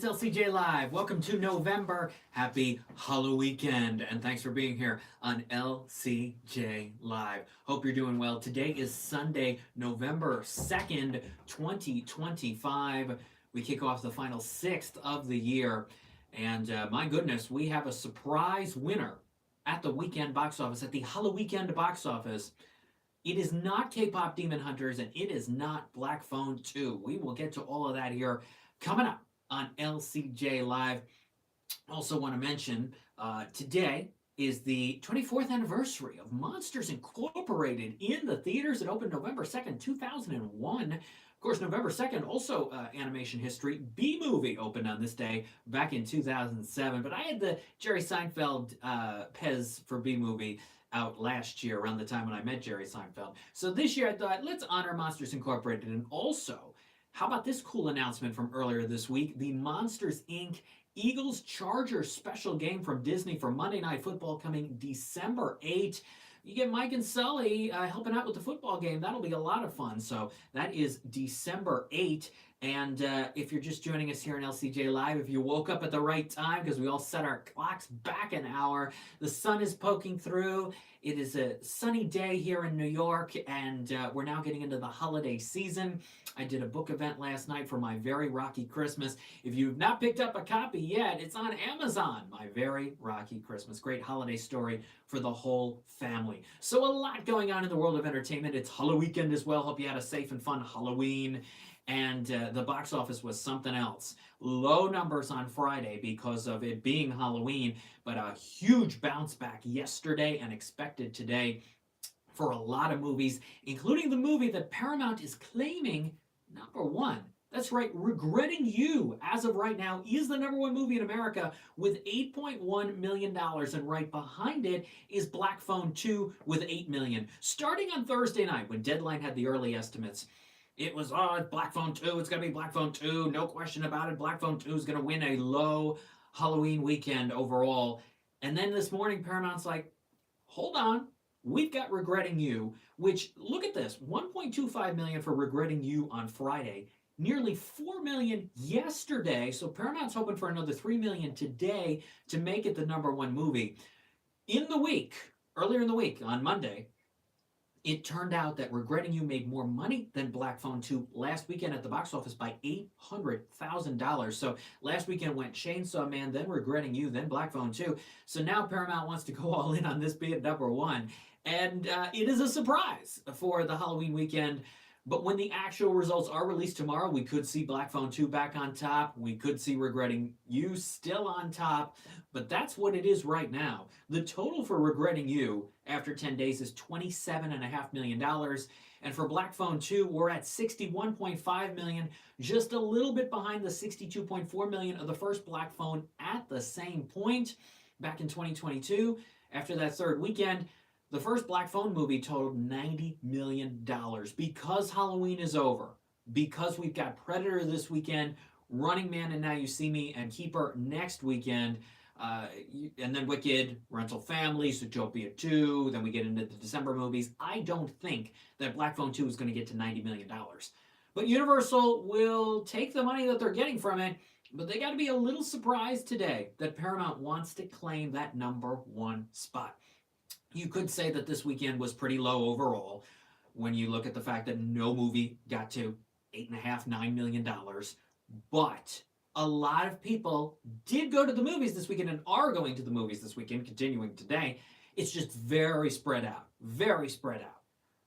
It's LCJ Live. Welcome to November. Happy Halloweekend. And thanks for being here on LCJ Live. Hope you're doing well. Today is Sunday, November 2nd, 2025. We kick off the final sixth of the year. And my goodness, we have a surprise winner at the weekend box office, at the Halloweekend box office. It is not K-pop Demon Hunters, and it is not Black Phone 2. We will get to all of that here coming up on LCJ Live. Also want to mention today is the 24th anniversary of Monsters Incorporated in the theaters. It opened November 2nd, 2001. Of course, November 2nd, also animation history. B-Movie opened on this day back in 2007. But I had the Jerry Seinfeld Pez for B-Movie out last year around the time when I met Jerry Seinfeld. So this year I thought, let's honor Monsters Incorporated. And also, how about this cool announcement from earlier this week? The Monsters Inc. Eagles-Chargers special game from Disney for Monday Night Football coming December 8th. You get Mike and Sully helping out with the football game. That'll be a lot of fun. So that is December 8th. And if you're just joining us here on LCJ Live, if you woke up at the right time, because we all set our clocks back an hour, the sun is poking through. It is a sunny day here in New York, and we're now getting into the holiday season. I did a book event last night for My Very Rocky Christmas. If you've not picked up a copy yet, it's on Amazon. My Very Rocky Christmas. Great holiday story for the whole family. So a lot going on in the world of entertainment. It's Halloweekend as well. Hope you had a safe and fun Halloween. And the box office was something else. Low numbers on Friday because of it being Halloween, but a huge bounce back yesterday and expected today for a lot of movies, including the movie that Paramount is claiming number one. That's right, Regretting You, as of right now, is the number one movie in America with $8.1 million. And right behind it is Black Phone 2 with $8 million. Starting on Thursday night, when Deadline had the early estimates, it was, Black Phone 2, it's going to be Black Phone 2, no question about it. Black Phone 2 is going to win a low Halloween weekend overall. And then this morning, Paramount's like, hold on, we've got Regretting You, which, look at this, $1.25 million for Regretting You on Friday, nearly $4 million yesterday, so Paramount's hoping for another $3 million today to make it the number one movie. In the week, earlier in the week, on Monday, it turned out that Regretting You made more money than Black Phone 2 last weekend at the box office by $800,000. So last weekend went Chainsaw Man, then Regretting You, then Black Phone 2. So now Paramount wants to go all in on this being number one. And it is a surprise for the Halloween weekend. But when the actual results are released tomorrow, we could see Black Phone 2 back on top. We could see Regretting You still on top. But that's what it is right now. The total for Regretting You after 10 days is $27.5 million. And for Black Phone 2, we're at $61.5 million, just a little bit behind the $62.4 million of the first Black Phone at the same point back in 2022. After that third weekend, the first Black Phone movie totaled $90 million. Because Halloween is over, because we've got Predator this weekend, Running Man and Now You See Me, and Keeper next weekend, and then Wicked, Rental Family, Zootopia 2, then we get into the December movies. I don't think that Black Phone 2 is going to get to $90 million. But Universal will take the money that they're getting from it, but they got to be a little surprised today that Paramount wants to claim that number one spot. You could say that this weekend was pretty low overall when you look at the fact that no movie got to $8.5, $9 million. But a lot of people did go to the movies this weekend and are going to the movies this weekend, continuing today. It's just very spread out. Very spread out.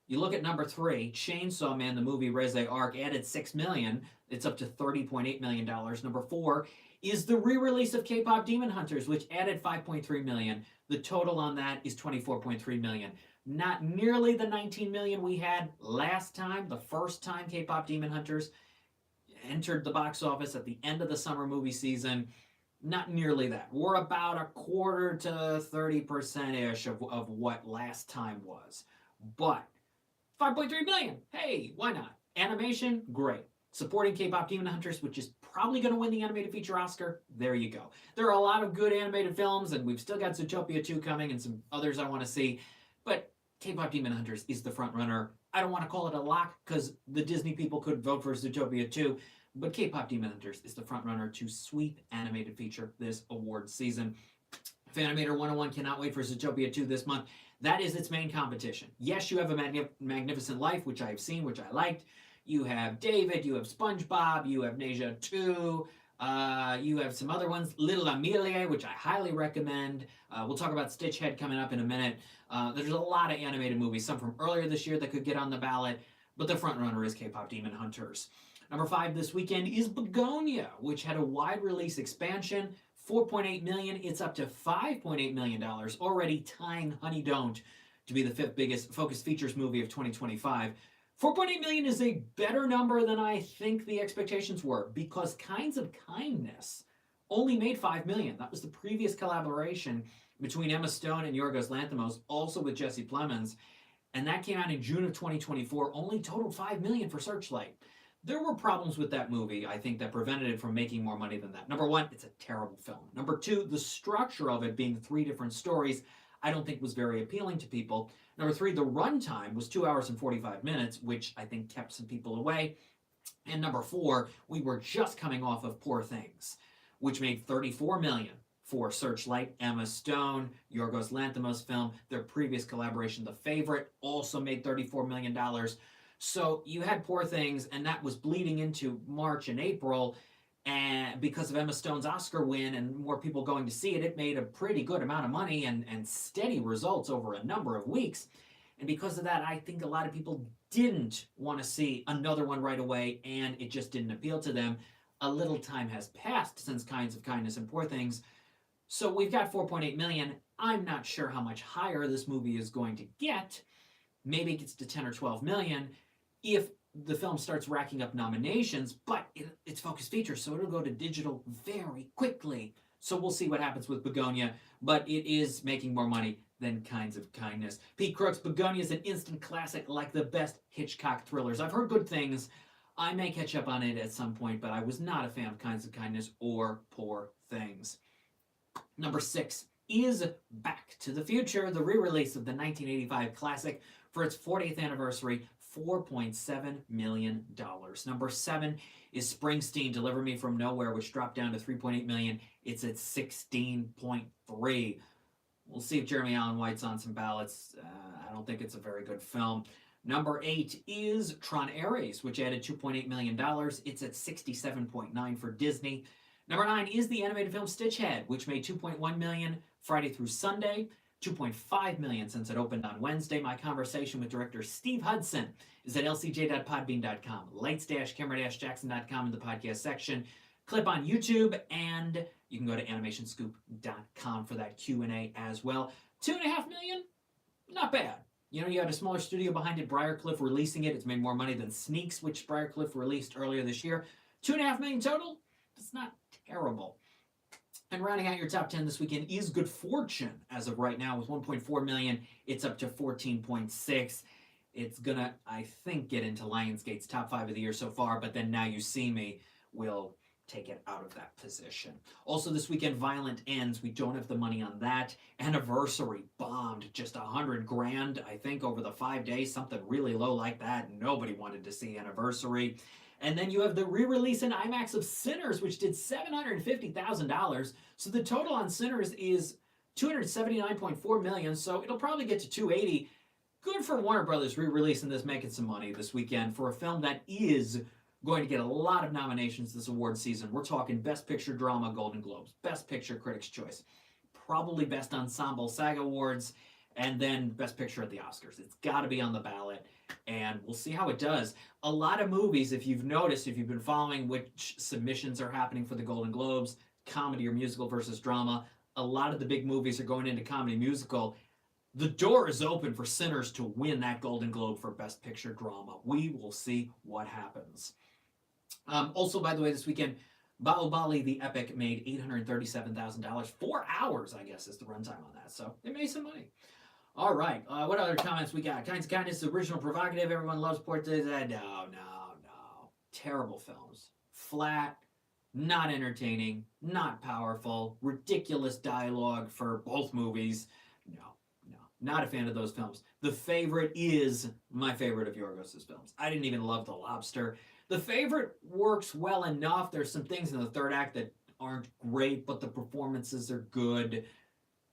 You look at number 3, Chainsaw Man, the movie Reze Arc, added $6 million. It's up to $30.8 million. Number 4 is the re-release of K-pop Demon Hunters, which added $5.3 million. The total on that is $24.3 million. Not nearly the $19 million we had last time, the first time K-pop Demon Hunters entered the box office at the end of the summer movie season. Not nearly that. We're about a quarter to 30%-ish of what last time was. But $5.3 million, hey, why not? Animation, great. Supporting K-pop Demon Hunters, which is probably going to win the Animated Feature Oscar, there you go. There are a lot of good animated films, and we've still got Zootopia 2 coming and some others I want to see, but K-pop Demon Hunters is the front runner. I don't want to call it a lock because the Disney people could vote for Zootopia 2, but K-Pop Demon Hunters is the frontrunner to sweep animated feature this award season. Fanimator 101 cannot wait for Zootopia 2 this month. That is its main competition. Yes, you have a Magnificent Life, which I have seen, which I liked. You have David, you have SpongeBob, you have Neja 2, you have some other ones, Little Amelie, which I highly recommend. We'll talk about Stitch Head coming up in a minute. There's a lot of animated movies, some from earlier this year that could get on the ballot, but the frontrunner is K-Pop Demon Hunters. Number 5 this weekend is Bugonia, which had a wide release expansion. 4.8 million, it's up to $5.8 million, already tying Honey Don't to be the 5th biggest Focus Features movie of 2025. 4.8 million is a better number than I think the expectations were, because Kinds of Kindness only made 5 million. That was the previous collaboration between Emma Stone and Yorgos Lanthimos, also with Jesse Plemons, and that came out in June of 2024, only totaled 5 million for Searchlight. There were problems with that movie, I think, that prevented it from making more money than that. Number 1, it's a terrible film. Number 2, the structure of it being 3 different stories, I don't think was very appealing to people. Number 3, the runtime was 2 hours and 45 minutes, which I think kept some people away. And number 4, we were just coming off of Poor Things, which made 34 million for Searchlight. Emma Stone, Yorgos Lanthimos film, their previous collaboration, The Favorite, also made $34 million. So you had Poor Things, and that was bleeding into March and April, and because of Emma Stone's Oscar win and more people going to see it, it made a pretty good amount of money and steady results over a number of weeks. And because of that, I think a lot of people didn't want to see another one right away, and it just didn't appeal to them. A little time has passed since Kinds of Kindness and Poor Things, so we've got 4.8 million. I'm not sure how much higher this movie is going to get. Maybe it gets to 10 or 12 million if the film starts racking up nominations, but it's Focus Feature, so it'll go to digital very quickly. So we'll see what happens with Bugonia, but it is making more money than Kinds of Kindness. Pete Crooks, Bugonia is an instant classic, like the best Hitchcock thrillers. I've heard good things. I may catch up on it at some point, but I was not a fan of Kinds of Kindness or Poor Things. Number 6 is Back to the Future, the re-release of the 1985 classic for its 40th anniversary, $4.7 million. Number 7 is Springsteen, Deliver Me From Nowhere, which dropped down to 3.8 million. It's at 16.3. We'll see if Jeremy Allen White's on some ballots. I don't think it's a very good film. Number 8 is Tron Ares, which added $2.8 million. It's at 67.9 for Disney. Number 9 is the animated film Stitch Head, which made 2.1 million Friday through Sunday, 2.5 million since it opened on Wednesday. My conversation with director Steve Hudson is at lcj.podbean.com, lights-camera-jackson.com in the podcast section. Clip on YouTube, and you can go to animationscoop.com for that Q&A as well. 2.5 million? Not bad. You know, you had a smaller studio behind it, Briarcliff releasing it. It's made more money than Sneaks, which Briarcliff released earlier this year. 2.5 million total? It's not terrible. And rounding out your top 10 this weekend is Good Fortune as of right now with 1.4 million. It's up to 14.6. It's gonna, I think, get into Lionsgate's top 5 of the year so far, but then Now You See Me will take it out of that position. Also this weekend, Violent Ends. We don't have the money on that. Anniversary bombed just $100,000, I think, over the 5 days, something really low like that. Nobody wanted to see Anniversary. And then you have the re-release in IMAX of Sinners, which did $750,000. So the total on Sinners is $279.4 million. So it'll probably get to $280. Good for Warner Brothers re-releasing this, making some money this weekend for a film that is going to get a lot of nominations this award season. We're talking Best Picture Drama, Golden Globes, Best Picture, Critics' Choice, probably Best Ensemble, SAG Awards, and then Best Picture at the Oscars. It's got to be on the ballot, and we'll see how it does. A lot of movies, if you've noticed, if you've been following which submissions are happening for the Golden Globes, comedy or musical versus drama, a lot of the big movies are going into comedy musical. The door is open for Sinners to win that Golden Globe for Best Picture Drama. We will see what happens. Also, by the way, this weekend, Bahubali the Epic made $837,000. 4 hours, I guess, is the runtime on that. So they made some money. All right. What other comments we got? Kinds of Kindness, original, provocative. Everyone loves Portes. No. Terrible films. Flat, not entertaining, not powerful, ridiculous dialogue for both movies. No. Not a fan of those films. The Favorite is my favorite of Yorgos' films. I didn't even love The Lobster. The favorite works well enough. There's some things in the third act that aren't great, but the performances are good.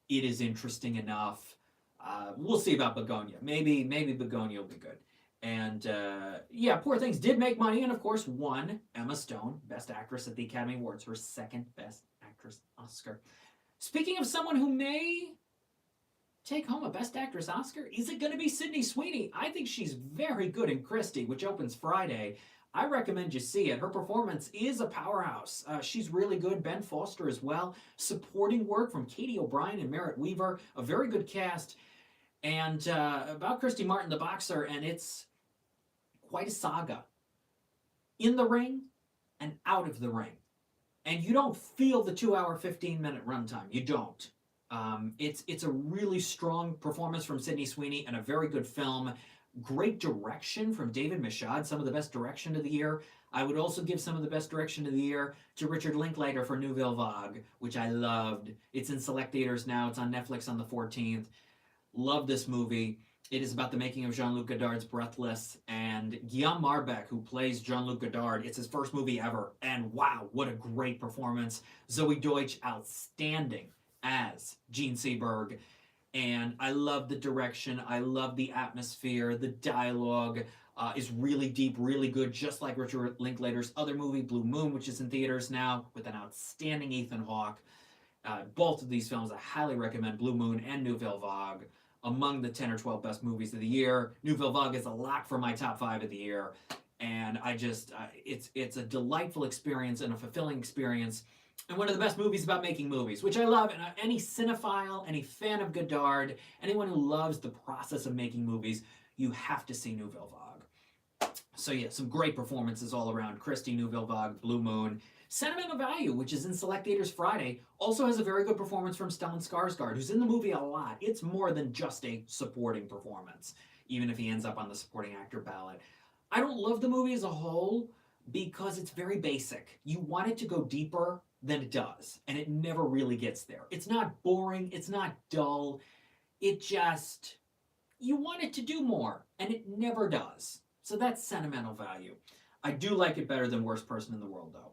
It is interesting enough. We'll see about Bugonia. Maybe Bugonia will be good. And yeah, Poor Things did make money, and of course won Emma Stone, Best Actress at the Academy Awards, her second Best Actress Oscar. Speaking of someone who may take home a Best Actress Oscar, is it going to be Sydney Sweeney? I think she's very good in Christie, which opens Friday. I recommend you see it. Her performance is a powerhouse. She's really good. Ben Foster as well. Supporting work from Katie O'Brien and Merritt Weaver. A very good cast. And about Christy Martin, the boxer, and it's quite a saga. In the ring and out of the ring. And you don't feel the 2-hour, 15-minute runtime. You don't. It's a really strong performance from Sydney Sweeney and a very good film. Great direction from David Michaud, some of the best direction of the year. I would also give some of the best direction of the year to Richard Linklater for Nouvelle Vague, which I loved. It's in select theaters now. It's on Netflix on the 14th. Love this movie. It is about the making of Jean-Luc Godard's Breathless, and Guillaume Marbeck, who plays Jean-Luc Godard, it's his first movie ever, and wow, what a great performance. Zoe Deutsch, outstanding as Jean Seberg. And I love the direction. I love the atmosphere. The dialogue is really deep, really good, just like Richard Linklater's other movie, Blue Moon, which is in theaters now, with an outstanding Ethan Hawke. Both of these films I highly recommend, Blue Moon and Nouvelle Vague, among the 10 or 12 best movies of the year. Nouvelle Vague is a lock for my top 5 of the year. And I just, it's a delightful experience and a fulfilling experience. And one of the best movies about making movies, which I love. And any cinephile, any fan of Godard, anyone who loves the process of making movies, you have to see Nouvelle Vague. So yeah, some great performances all around. Christie, Nouvelle Vague, Blue Moon. Sentimental Value, which is in select theaters Friday, also has a very good performance from Stellan Skarsgård, who's in the movie a lot. It's more than just a supporting performance, even if he ends up on the supporting actor ballot. I don't love the movie as a whole because it's very basic. You want it to go deeper than it does, and it never really gets there. It's not boring, it's not dull, it just, you want it to do more, and it never does. So that's Sentimental Value. I do like it better than Worst Person in the World, though.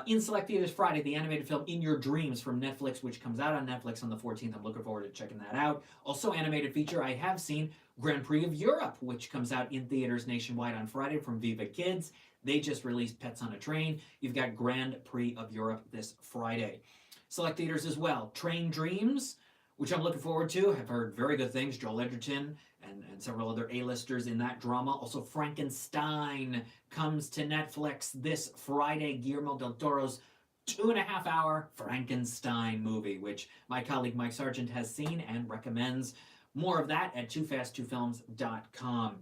In select theaters Friday, the animated film In Your Dreams from Netflix, which comes out on Netflix on the 14th. I'm looking forward to checking that out. Also, animated feature, I have seen Grand Prix of Europe, which comes out in theaters nationwide on Friday from Viva Kids. They just released Pets on a Train. You've got Grand Prix of Europe this Friday. Select theaters as well. Train Dreams, which I'm looking forward to. I've heard very good things. Joel Edgerton and several other A-listers in that drama. Also, Frankenstein comes to Netflix this Friday. Guillermo del Toro's 2.5-hour Frankenstein movie, which my colleague Mike Sargent has seen and recommends. More of that at toofast2films.com.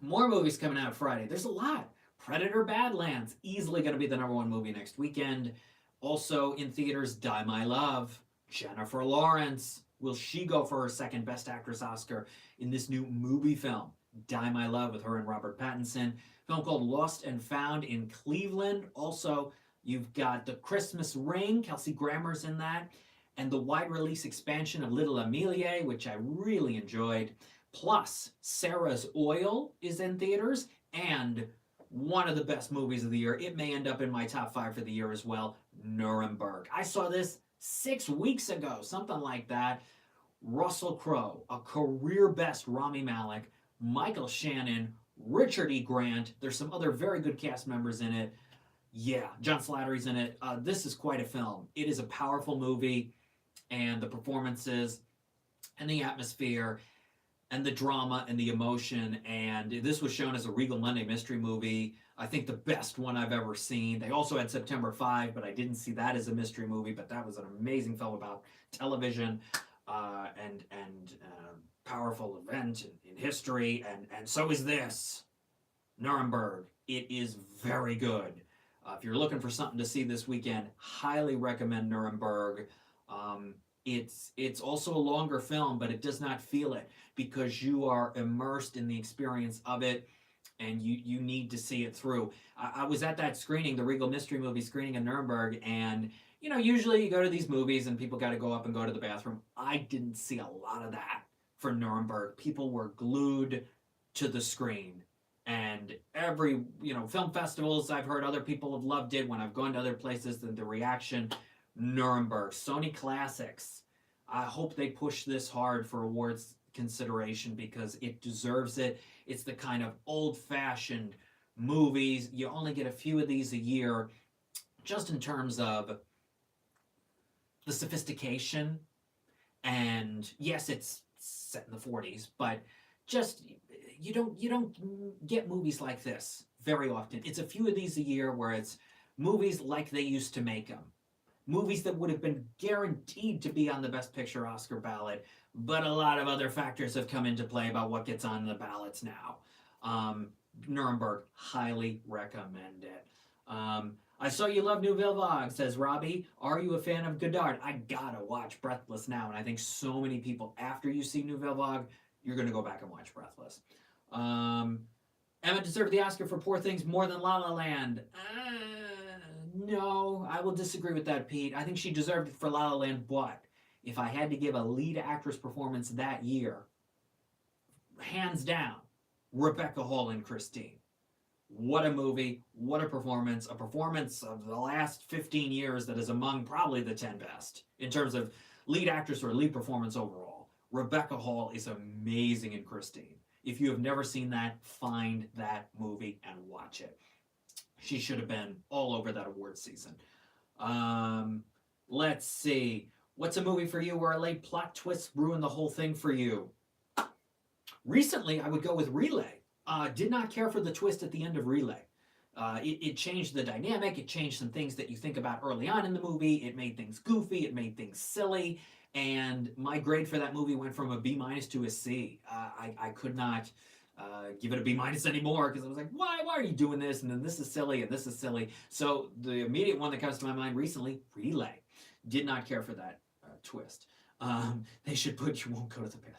More movies coming out Friday. There's a lot. Predator Badlands, easily going to be the #1 movie next weekend. Also in theaters, Die My Love. Jennifer Lawrence. Will she go for her second Best Actress Oscar in this new movie film? Die My Love with her and Robert Pattinson. Film called Lost and Found in Cleveland. Also, you've got The Christmas Ring. Kelsey Grammer's in that. And the wide release expansion of Little Amelie, which I really enjoyed. Plus, Sarah's Oil is in theaters. And one of the best movies of the year. It may end up in my top 5 for the year as well. Nuremberg. I saw this 6 weeks ago, something like that. Russell Crowe, a career best Rami Malek, Michael Shannon, Richard E. Grant. There's some other very good cast members in it. Yeah, John Slattery's in it. This is quite a film. It is a powerful movie, and the performances and the atmosphere and the drama and the emotion, and this was shown as a Regal Monday mystery movie. I think the best one I've ever seen. They also had September 5, but I didn't see that as a mystery movie, but that was an amazing film about television and powerful event in history, and so is this. Nuremberg. It is very good. If you're looking for something to see this weekend, highly recommend Nuremberg. It's also a longer film, but it does not feel it because you are immersed in the experience of it, and you need to see it through. I was at that screening, the Regal Mystery Movie screening in Nuremberg, and usually you go to these movies and people got to go up and go to the bathroom. I didn't see a lot of that for Nuremberg. People were glued to the screen, And every, film festivals, I've heard other people have loved it. When I've gone to other places, the reaction, Nuremberg, Sony Classics. I hope they push this hard for awards consideration because it deserves it. It's the kind of old-fashioned movies. You only get a few of these a year, just in terms of the sophistication. And yes, it's set in the 40s, but just you don't get movies like this very often. It's a few of these a year where it's movies like they used to make them. Movies that would have been guaranteed to be on the Best Picture Oscar ballot, but a lot of other factors have come into play about what gets on the ballots now. Nuremberg, highly recommend it. I saw you love Nouvelle Vague, says Robbie. Are you a fan of Godard? I gotta watch Breathless now, and I think so many people, after you see Nouvelle Vague, you're gonna go back and watch Breathless. Emma deserved the Oscar for Poor Things more than La La Land. No, I will disagree with that, Pete. I think she deserved it for La La Land, but if I had to give a lead actress performance that year, hands down, Rebecca Hall and Christine. What a movie, what a performance of the last 15 years that is among probably the 10 best in terms of lead actress or lead performance overall. Rebecca Hall is amazing in Christine. If you have never seen that, find that movie and watch it. She should have been all over that award season. Let's see. What's a movie for you where a late plot twist ruined the whole thing for you? Recently, I would go with Relay. Did not care for the twist at the end of Relay. It changed the dynamic. It changed some things that you think about early on in the movie. It made things goofy. It made things silly. And my grade for that movie went from a B- to a C. I could not give it a B- anymore because I was like, why are you doing this? And then this is silly and this is silly. So the immediate one that comes to my mind recently, Relay. Did not care for that twist. They should put you won't go to the bathroom.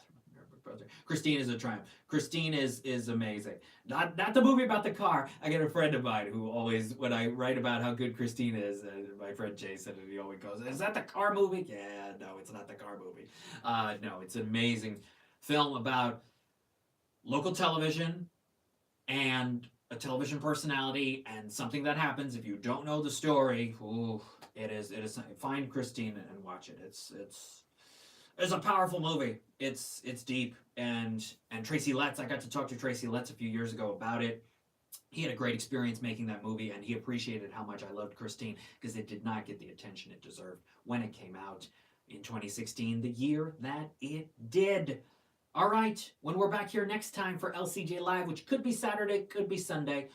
Christine is a triumph. Christine is amazing. Not the movie about the car. I got a friend of mine who always, when I write about how good Christine is, my friend Jason, and he always goes, "Is that the car movie?" Yeah, no, it's not the car movie. No, it's an amazing film about local television and a television personality and something that happens. If you don't know the story, it is. Find Christine and watch it. It's a powerful movie. It's deep, and Tracy Letts. I got to talk to Tracy Letts a few years ago about it. He had a great experience making that movie, and he appreciated how much I loved Christine because it did not get the attention it deserved when it came out in 2016, the year that it did. All right, when we're back here next time for LCJ Live, which could be Saturday, could be Sunday,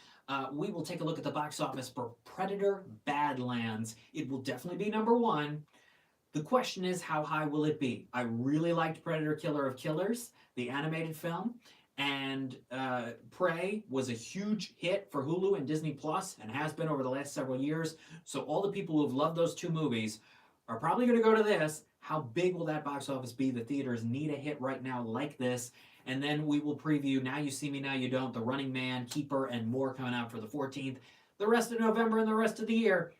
we will take a look at the box office for Predator: Badlands. It will definitely be number one. The question is, how high will it be? I really liked Predator: Killer of Killers, the animated film, and Prey was a huge hit for Hulu and Disney Plus, and has been over the last several years. So all the people who have loved those two movies are probably going to go to this. How big will that box office be? The theaters need a hit right now like this. And then we will preview Now You See Me, Now You Don't, The Running Man, Keeper, and more coming out for the 14th, the rest of November, and the rest of the year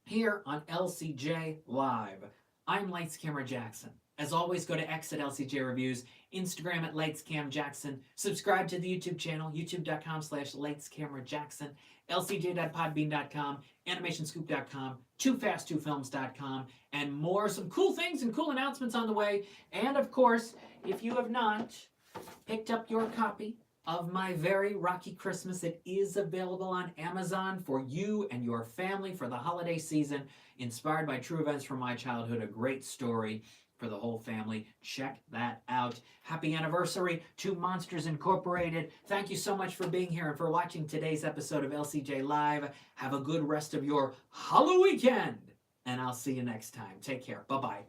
here on LCJ Live. I'm Lights Camera Jackson. As always, go to X at LCJ Reviews, Instagram at LightsCamJackson, subscribe to the YouTube channel, youtube.com/LightsCameraJackson, lcj.podbean.com, animationscoop.com, toofast2films.com, and more. Some cool things and cool announcements on the way. And of course, if you have not picked up your copy of My Very Rocky Christmas, it is available on Amazon for you and your family for the holiday season, inspired by true events from my childhood. A great story for the whole family. Check that out. Happy anniversary to Monsters Incorporated. Thank you so much for being here and for watching today's episode of LCJ Live. Have a good rest of your Halloweekend, and I'll see you next time. Take care. Bye-bye.